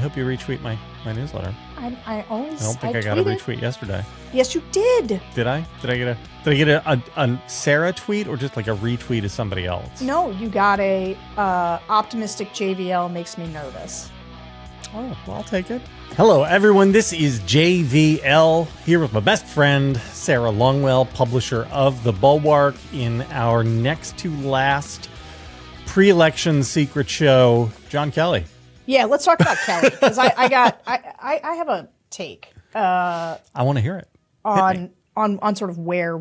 hope you retweet my newsletter. I don't think I got a retweet yesterday. Yes, you did. Did I? Did I get a Sarah tweet or just like a retweet of somebody else? No, you got a optimistic JVL makes me nervous. Oh, well, I'll take it. Hello, everyone. This is JVL here with my best friend, Sarah Longwell, publisher of The Bulwark, in our next to last pre-election secret show, John Kelly. Yeah, let's talk about Kelly, because I have a take. I want to hear it. On sort of where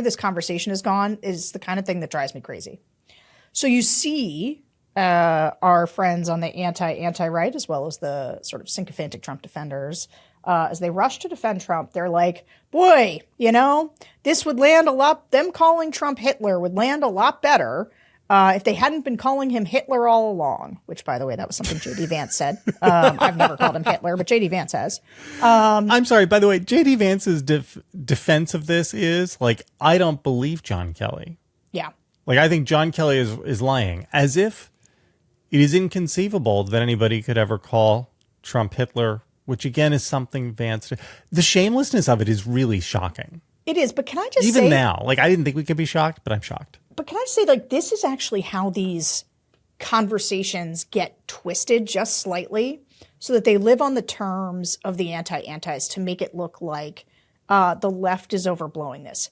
this conversation has gone is the kind of thing that drives me crazy. So you see our friends on the anti-right, as well as the sort of sycophantic Trump defenders, as they rush to defend Trump, they're like, boy, this would land a lot, them calling Trump Hitler would land a lot better if they hadn't been calling him Hitler all along, which, by the way, that was something J.D. Vance said. I've never called him Hitler, but J.D. Vance has. I'm sorry, by the way, J.D. Vance's defense of this is, like, I don't believe John Kelly. Yeah. Like, I think John Kelly is lying, as if it is inconceivable that anybody could ever call Trump Hitler, which, again, is something Vance did. The shamelessness of it is really shocking. It is, but can I just say... Even now, like, I didn't think we could be shocked, but I'm shocked. But can I say, like, this is actually how these conversations get twisted just slightly so that they live on the terms of the anti-antis to make it look like the left is overblowing this.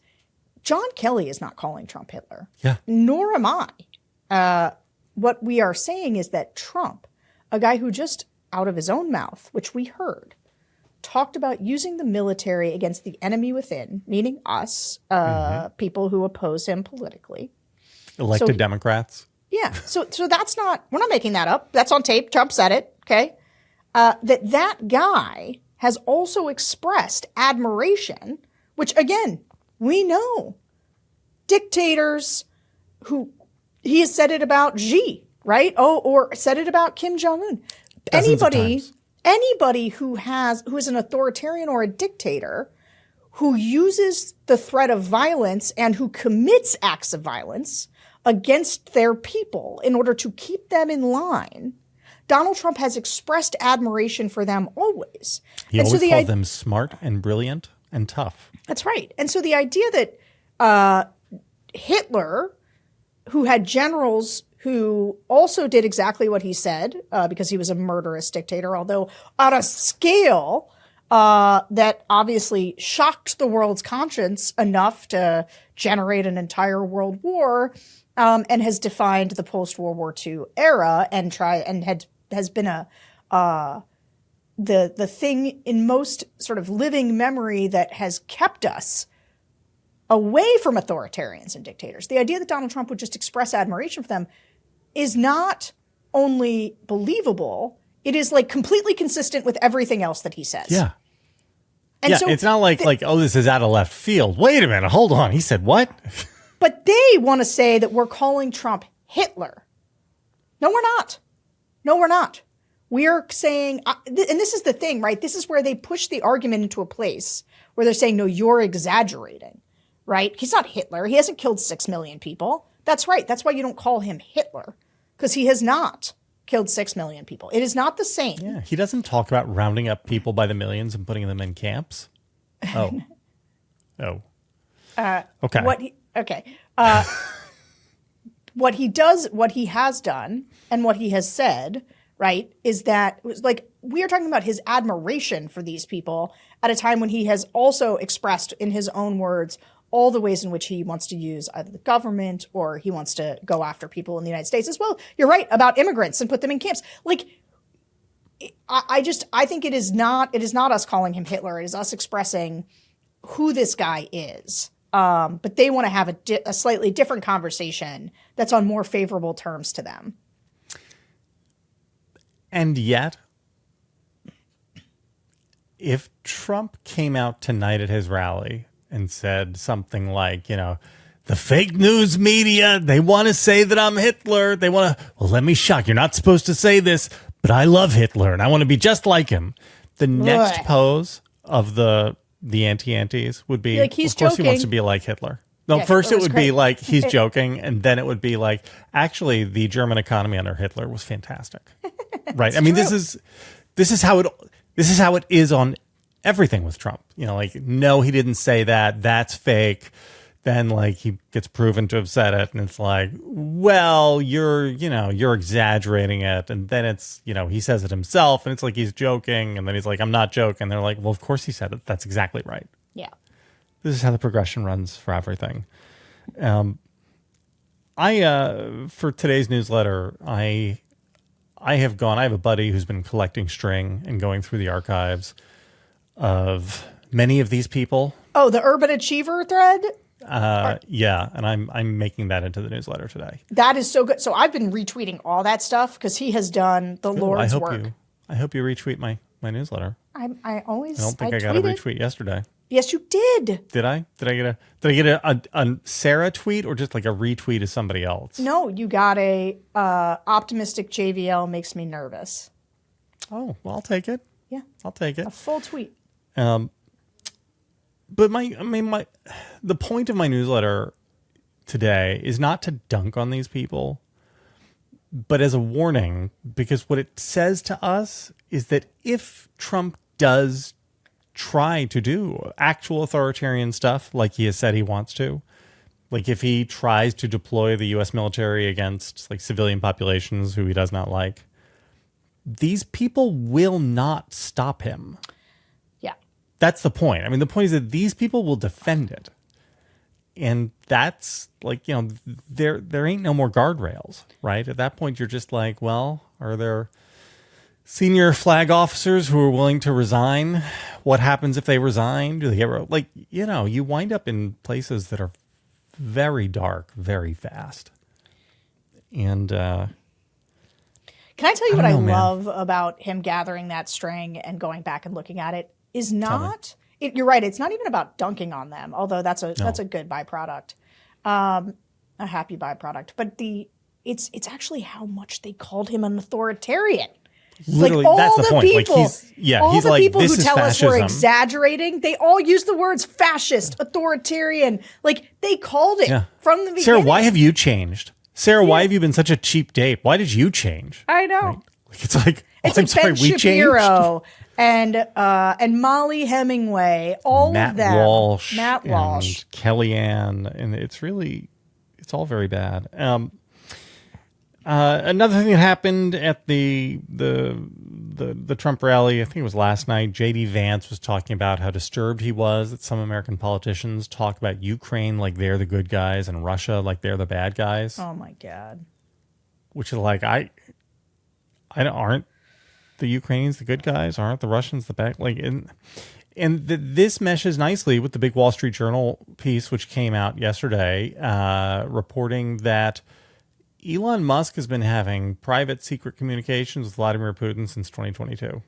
John Kelly is not calling Trump Hitler. Yeah. Nor am I. What we are saying is that Trump, a guy who just out of his own mouth, which we heard, talked about using the military against the enemy within, meaning us, people who oppose him politically. Elected Democrats. Yeah. So that's not, we're not making that up. That's on tape. Trump said it. Okay. That guy has also expressed admiration, which again, we know dictators who he has said it about Xi, right? Or said it about Kim Jong-un. Anybody who is an authoritarian or a dictator who uses the threat of violence and who commits acts of violence against their people in order to keep them in line, Donald Trump has expressed admiration for them always. He always called them smart and brilliant and tough. That's right. And so the idea that Hitler, who had generals who also did exactly what he said, because he was a murderous dictator, although on a scale that obviously shocked the world's conscience enough to generate an entire world war, and has defined the post-World War II era and has been the thing in most sort of living memory that has kept us away from authoritarians and dictators. The idea that Donald Trump would just express admiration for them is not only believable, it is like completely consistent with everything else that he says. Yeah. And so it's not like, this is out of left field. Wait a minute, hold on. He said what? But they want to say that we're calling Trump Hitler. No, we're not. No, we're not. We are saying, and this is the thing, right? This is where they push the argument into a place where they're saying, no, you're exaggerating, right? He's not Hitler. He hasn't killed 6 million people. That's right. That's why you don't call him Hitler, because he has not killed 6 million people. It is not the same. Yeah, he doesn't talk about rounding up people by the millions and putting them in camps. Oh. Okay. What he has done and what he has said, right, is that we are talking about his admiration for these people at a time when he has also expressed in his own words all the ways in which he wants to use either the government or he wants to go after people in the United States as well. You're right about immigrants and put them in camps. Like, I think it is not us calling him Hitler. It is us expressing who this guy is. But they want to have a slightly different conversation that's on more favorable terms to them. And yet, if Trump came out tonight at his rally and said something like, the fake news media, they want to say that I'm Hitler. They want to, well, let me shock. You're not supposed to say this, but I love Hitler and I want to be just like him. The next pose of the anti-antis would be, like, he's of course joking. He wants to be like Hitler. No, Yeah, first Hitler it was would be great. like he's joking, and then it would be like actually the German economy under Hitler was fantastic, right? I mean, true. this is how it is on everything with Trump. You know, like no, he didn't say that. That's fake. Then like he gets proven to have said it, and it's like, well, you're exaggerating it, and then it's he says it himself, and it's like he's joking, and then he's like, I'm not joking. They're like, well, of course he said it. That's exactly right. Yeah. This is how the progression runs for everything. For today's newsletter, I have a buddy who's been collecting string and going through the archives of many of these people. Oh, the Urban Achiever thread? Yeah, and I'm making that into the newsletter today. That is so good. So I've been retweeting all that stuff because he has done the Lord's work. I hope you retweet my newsletter. I don't think I got a retweet yesterday. Yes, you did. Did I? Did I get a Sarah tweet or just like a retweet of somebody else? No, you got a optimistic JVL makes me nervous. Oh, well, I'll take it. Yeah. I'll take it. A full tweet. But the point of my newsletter today is not to dunk on these people, but as a warning, because what it says to us is that if Trump does try to do actual authoritarian stuff like he has said he wants to, like if he tries to deploy the U.S. military against like civilian populations who he does not like, these people will not stop him. Yeah. That's the point. I mean, the point is that these people will defend it. And that's like, there ain't no more guardrails, right? At that point, you're just like, well, are there senior flag officers who are willing to resign? What happens if they resign? Do they get, like, you wind up in places that are very dark, very fast. And, can I tell you what I love about him gathering that string and going back and looking at it is not, you're right. It's not even about dunking on them, although that's a good byproduct, a happy byproduct. But it's actually how much they called him an authoritarian. Literally, like all that's the point. People, like all he's the like, people this who is tell fascism. us we're exaggerating, they all use the words fascist, authoritarian. Like they called it from the beginning. Sarah, why have you changed? Sarah, why have you been such a cheap date? Why did you change? I know. Right? It's like, it's I'm like sorry, Ben we Shapiro and Molly Hemingway, all Matt of them. Walsh, Matt Walsh, and Kellyanne, and it's all very bad. Another thing that happened at the Trump rally, I think it was last night, J.D. Vance was talking about how disturbed he was that some American politicians talk about Ukraine like they're the good guys and Russia like they're the bad guys. Oh my God. Which is like, aren't the Ukrainians the good guys? Aren't the Russians the bad? Like, this meshes nicely with the big Wall Street Journal piece, which came out yesterday, reporting that Elon Musk has been having private secret communications with Vladimir Putin since 2022.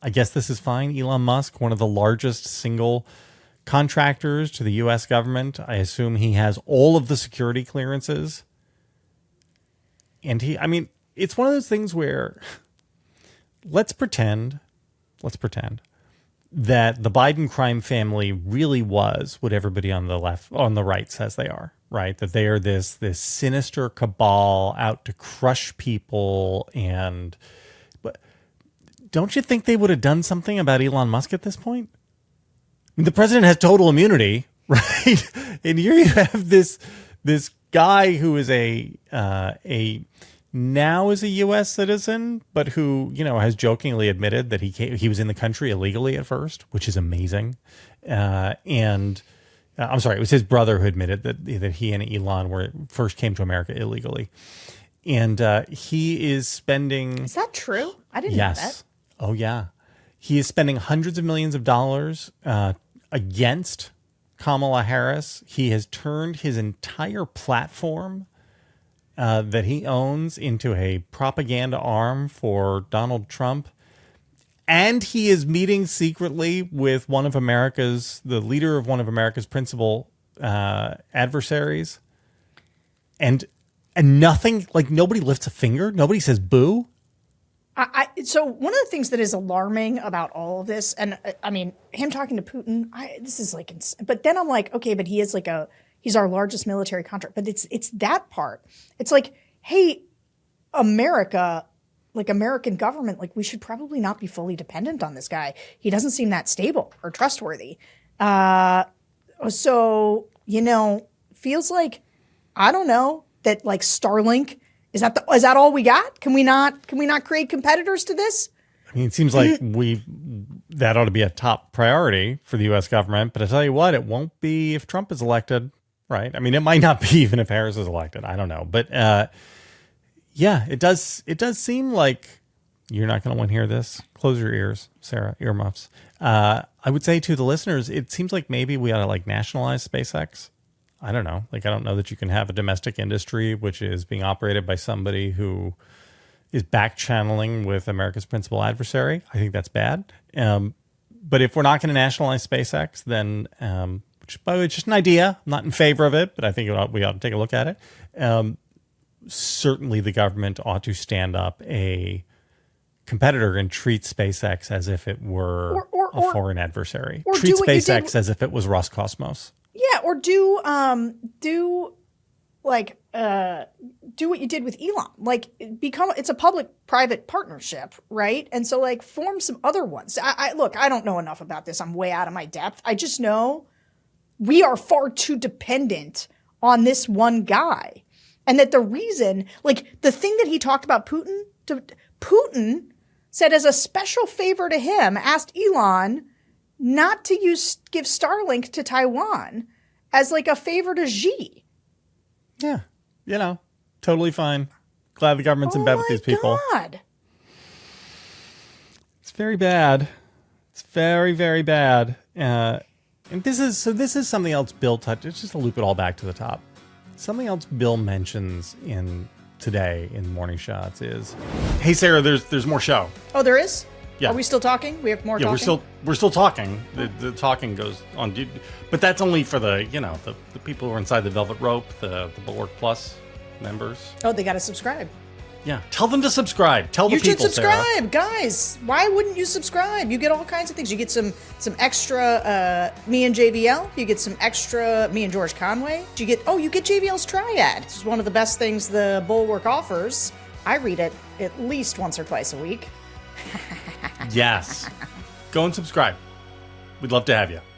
I guess this is fine. Elon Musk, one of the largest single contractors to the U.S. government. I assume he has all of the security clearances. And it's one of those things where let's pretend that the Biden crime family really was what everybody on the right says they are, right? That they are this sinister cabal out to crush people. But don't you think they would have done something about Elon Musk at this point? I mean, the president has total immunity, right? And here you have this guy who is now is a U.S. citizen, but who, has jokingly admitted that he was in the country illegally at first, which is amazing. I'm sorry, it was his brother who admitted that he and Elon first came to America illegally. And he is spending... Is that true? I didn't know that. Oh, yeah. He is spending hundreds of millions of dollars against Kamala Harris. He has turned his entire platform that he owns into a propaganda arm for Donald Trump. And he is meeting secretly with the leader of one of America's principal adversaries. And nothing, like nobody lifts a finger. Nobody says boo. So one of the things that is alarming about all of this, and I mean, him talking to Putin, this is like, but then I'm like, okay, but he's our largest military contract. But it's that part. It's like, hey, America, like American government, like we should probably not be fully dependent on this guy. He doesn't seem that stable or trustworthy. So, feels like, I don't know, that like Starlink, is that all we got? Can we not create competitors to this? I mean, it seems like that ought to be a top priority for the U.S. government. But I tell you what, it won't be if Trump is elected, right? I mean, it might not be even if Harris is elected. I don't know. But yeah, it does seem like you're not going to want to hear this. Close your ears, Sarah, earmuffs. I would say to the listeners, it seems like maybe we ought to like nationalize SpaceX. I don't know. Like, I don't know that you can have a domestic industry which is being operated by somebody who is back channeling with America's principal adversary. I think that's bad. But if we're not going to nationalize SpaceX, then, which by the way, it's just an idea. I'm not in favor of it, but I think we ought to take a look at it. Certainly the government ought to stand up a competitor and treat SpaceX as if it were a foreign adversary. Treat SpaceX as if it was Roscosmos. Yeah, or do what you did with Elon. Like, it's a public-private partnership, right? And so, like, form some other ones. Look, I don't know enough about this. I'm way out of my depth. I just know we are far too dependent on this one guy. And that the reason, like, the thing that he talked about Putin said as a special favor to him, asked Elon not to give Starlink to Taiwan as like a favor to Xi. Yeah. Totally fine. Glad the government's in bed with these people. God. It's very bad. It's very, very bad. And this is something else Bill touched. It's just to loop it all back to the top. Something else Bill mentions today in Morning Shots is, hey, Sarah, there's more show. Oh, there is? Yeah. Are we still talking? We have more talking? Yeah, we're still talking. The talking goes on. But that's only for the people who are inside the Velvet Rope, the Bulwark Plus members. Oh, they got to subscribe. Yeah. Tell them to subscribe. Tell the people, You should subscribe, Sarah. Guys. Why wouldn't you subscribe? You get all kinds of things. You get some extra me and JVL. You get some extra me and George Conway. You get JVL's Triad. It's one of the best things the Bulwark offers. I read it at least once or twice a week. Yes. Go and subscribe. We'd love to have you.